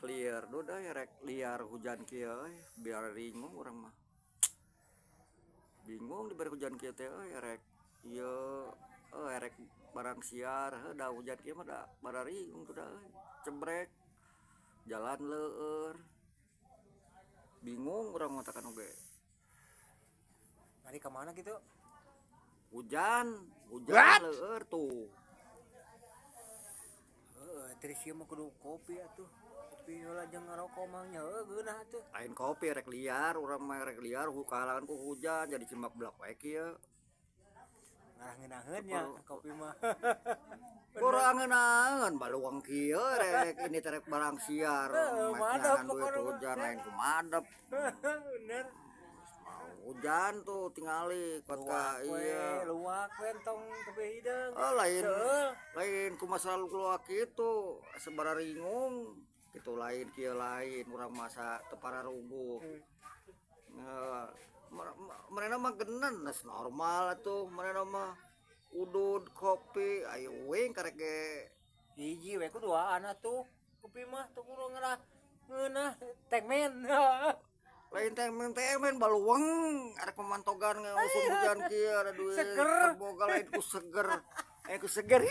Liar duda ya rek liar hujan kieu biar bingung urang mah. Bingung diberi hujan kieu teh rek ieu rek barang siar da hujan kieu mah da bararing tuh da cebrek jalan leueur. Bingung urang mah takan oge. Hari kemana gitu? Hujan leueur tuh. Terus ieu mah kudu kopi atuh. Kopi heula jeung ngarokok mah nya geunah atuh. Lain kopi rek liar, urang mah rek liar kahalangan ku hujan jadi cimak blak wae kieu. Ngarang-ngeunahkeun nya kopi mah. Kurang ngeunangeun baluang kieu rek ini teh rek barang siar. Madep Duit hujan lain kumadep. Bener. Hujan tuh tingali kot ka ieu. Luak we entong teu hideung. Lain kumaha selalu keluar kitu sabararingung kitu lain kieu lain urang masa teu pararungguh. Manehna mah geunan geus normal atuh manehna mah udud kopi ayo wing karek ge Hiji we ku duaan atuh. Kopi mah teu kudu ngeunah tengmen. lain temen baluang arek pemantogan musim hujan kieu ada duit Seger. boga lain ku seger ku seger